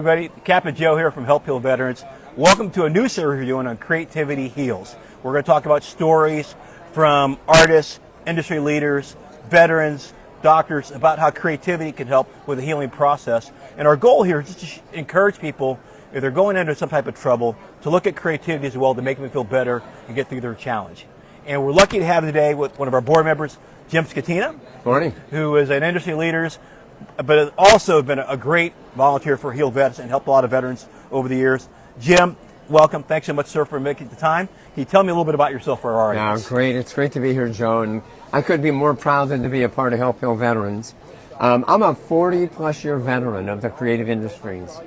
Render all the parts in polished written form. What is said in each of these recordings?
Everybody, Captain Joe here from Help Heal Veterans. Welcome to a new series we're doing on Creativity Heals. We're going to talk about stories from artists, industry leaders, veterans, doctors, about how creativity can help with the healing process. And our goal here is just to encourage people, if they're going into some type of trouble, to look at creativity as well to make them feel better and get through their challenge. And we're lucky to have today with one of our board members, Jim Scatena. Morning. Who is an industry leader, but has also been a great volunteer for Heal Vets and helped a lot of veterans over the years. Jim, welcome. Thanks so much, sir, for making the time. Can you tell me a little bit about yourself for our audience? Great. It's great to be here, Joe, and I couldn't be more proud than to be a part of Help Heal Veterans. I'm a 40-plus year veteran of the creative industries,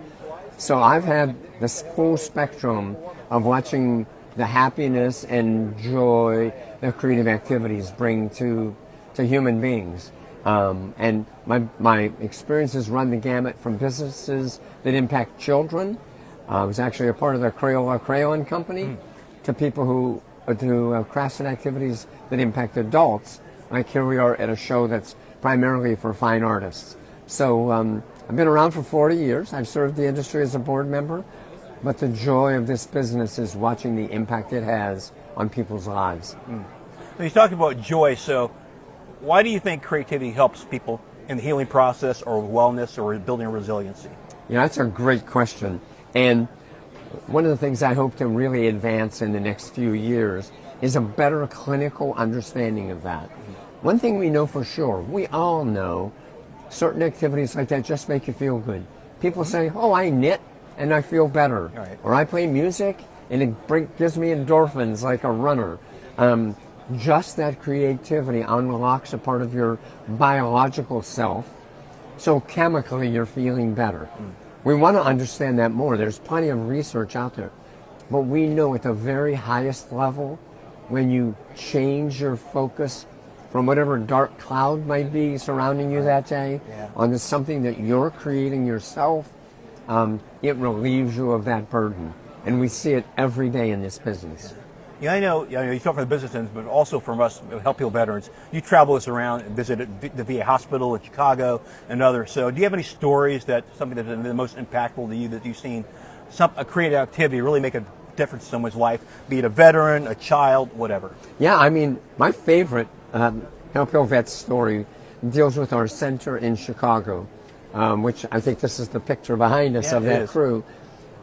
so I've had this full spectrum of watching the happiness and joy that creative activities bring to human beings. And my experiences run the gamut from businesses that impact children. I was actually a part of the Crayola Company, to people who do crafts and activities that impact adults. Like here we are at a show that's primarily for fine artists. So I've been around for 40 years. I've served the industry as a board member, but the joy of this business is watching the impact it has on people's lives. You talked about joy, so why do you think creativity helps people in the healing process or wellness or building resiliency? Yeah, that's a great question. And one of the things I hope to really advance in the next few years is a better clinical understanding of that. One thing we know for sure, we all know certain activities like that just make you feel good. People say, oh, I knit and I feel better. Right. Or I play music and it gives me endorphins like a runner. Just that creativity unlocks a part of your biological self, so chemically you're feeling better. We want to understand that more. There's plenty of research out there, but we know at the very highest level, when you change your focus from whatever dark cloud might be surrounding you that day onto something that you're creating yourself, it relieves you of that burden. And we see it every day in this business. Yeah, I know you talk from the business end, but also from us, Help Heal Veterans. You travel us around and visited the VA hospital in Chicago and others. So do you have any stories that something that's been the most impactful to you that you've seen a creative activity really make a difference in someone's life, be it a veteran, a child, whatever? Yeah, I mean, my favorite Help Heal Vet story deals with our center in Chicago, which I think this is the picture behind us of that crew.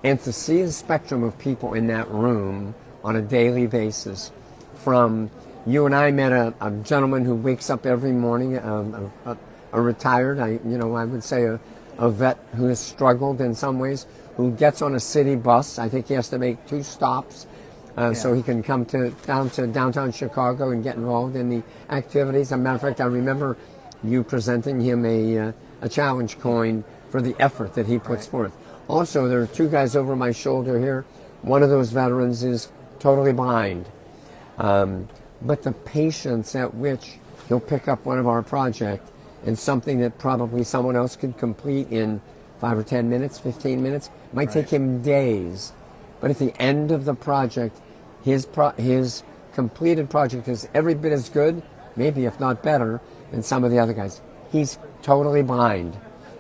And to see the spectrum of people in that room on a daily basis, from you and I met a gentleman who wakes up every morning, a retired, I would say a vet who has struggled in some ways, who gets on a city bus. I think he has to make 2 stops so he can come down to downtown Chicago and get involved in the activities. As a matter of fact, I remember you presenting him a challenge coin for the effort that he puts forth. Also, there are 2 guys over my shoulder here. One of those veterans is totally blind. But the patience at which he'll pick up one of our projects and something that probably someone else could complete in 5 or 10 minutes, 15 minutes, might take him days. But at the end of the project, his completed project is every bit as good, maybe if not better, than some of the other guys. He's totally blind,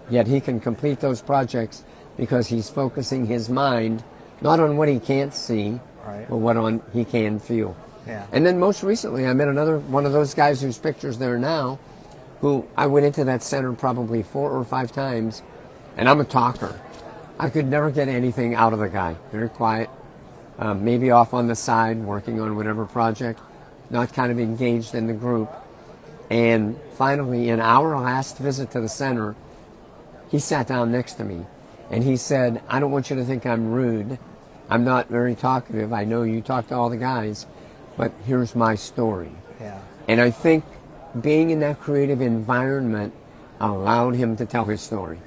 yet he can complete those projects because he's focusing his mind not on what he can't see, but what he can feel. Yeah. And then most recently, I met another one of those guys whose picture's there now, who I went into that center probably 4 or 5 times, and I'm a talker. I could never get anything out of the guy. Very quiet, maybe off on the side, working on whatever project, not kind of engaged in the group. And finally, in our last visit to the center, he sat down next to me, and he said, I don't want you to think I'm rude. I'm not very talkative. I know you talk to all the guys, but here's my story. Yeah. And I think being in that creative environment allowed him to tell his story.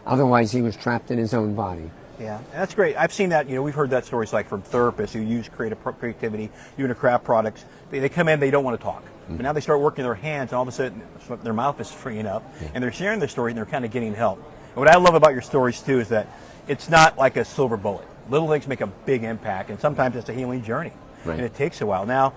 Otherwise, he was trapped in his own body. Yeah, that's great. I've seen that. We've heard that stories like from therapists who use creativity, doing craft products. They come in, they don't want to talk. But now they start working their hands, and all of a sudden their mouth is freeing up, and they're sharing their story, and they're kind of getting help. And what I love about your stories, too, is that it's not like a silver bullet. Little things make a big impact, and sometimes it's a healing journey, and it takes a while. Now,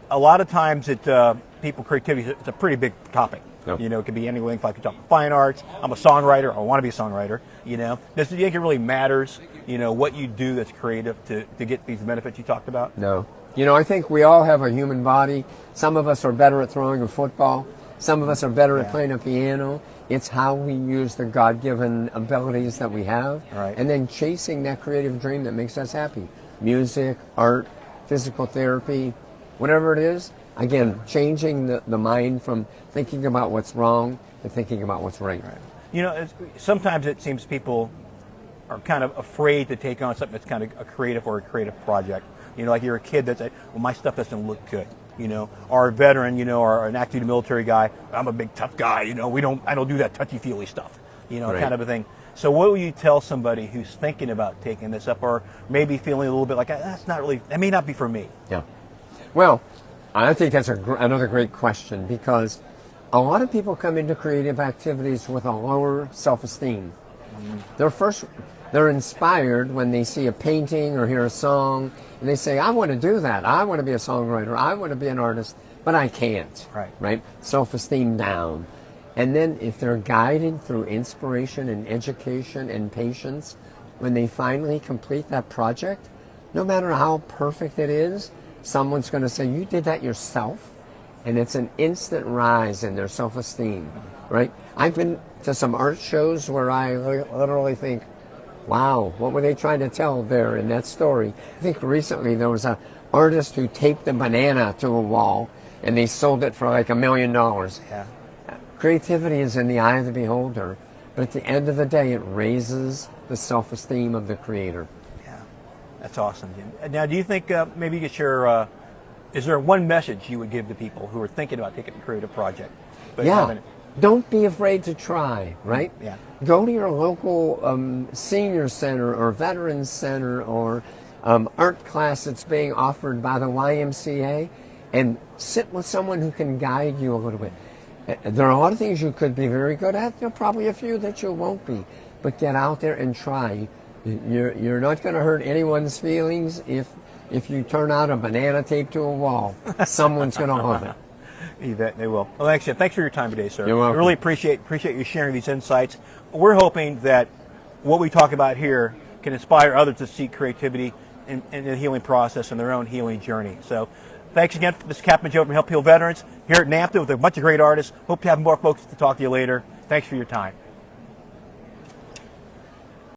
a lot of times creativity is a pretty big topic. No. You know, it could be anything. If I could talk fine arts, I'm a songwriter. I want to be a songwriter. You know, do you think it really matters? You know, what you do that's creative to get these benefits you talked about? No. You know, I think we all have a human body. Some of us are better at throwing a football. Some of us are better at playing a piano. It's how we use the God-given abilities that we have, and then chasing that creative dream that makes us happy. Music, art, physical therapy, whatever it is. Again, changing the mind from thinking about what's wrong to thinking about what's right. You know, sometimes it seems people are kind of afraid to take on something that's kind of a creative or a creative project. You know, like you're a kid that's like, well, my stuff doesn't look good. You know, or a veteran, you know, or an active military guy. I'm a big tough guy. You know, I don't do that touchy-feely stuff. You know, kind of a thing. So, what would you tell somebody who's thinking about taking this up, or maybe feeling a little bit like that's not really, that may not be for me? Yeah. Well, I think that's another great question, because a lot of people come into creative activities with a lower self-esteem. They're inspired when they see a painting or hear a song, and they say, I want to do that. I want to be a songwriter. I want to be an artist, but I can't. Right? Self-esteem down. And then if they're guided through inspiration and education and patience, when they finally complete that project, no matter how perfect it is, someone's going to say, you did that yourself? And it's an instant rise in their self-esteem, right? I've been to some art shows where I literally think, wow, what were they trying to tell there in that story? I think recently there was an artist who taped a banana to a wall, and they sold it for like $1 million. Yeah. Creativity is in the eye of the beholder, but at the end of the day, it raises the self-esteem of the creator. Yeah, that's awesome, Jim. Now, do you think maybe you could share, is there one message you would give to people who are thinking about taking a creative project? But don't be afraid to try, right? Yeah. Go to your local senior center or veterans center or art class that's being offered by the YMCA and sit with someone who can guide you a little bit. There are a lot of things you could be very good at. There are probably a few that you won't be. But get out there and try. You're not going to hurt anyone's feelings if you turn out a banana taped to a wall. Someone's going to love it. You bet they will. Well, thanks, Jim. Thanks for your time today, sir. You're welcome. I really appreciate you sharing these insights. We're hoping that what we talk about here can inspire others to seek creativity in the healing process and their own healing journey. So thanks again. This is Captain Joe from Help Heal Veterans here at NAFTA with a bunch of great artists. Hope to have more folks to talk to you later. Thanks for your time.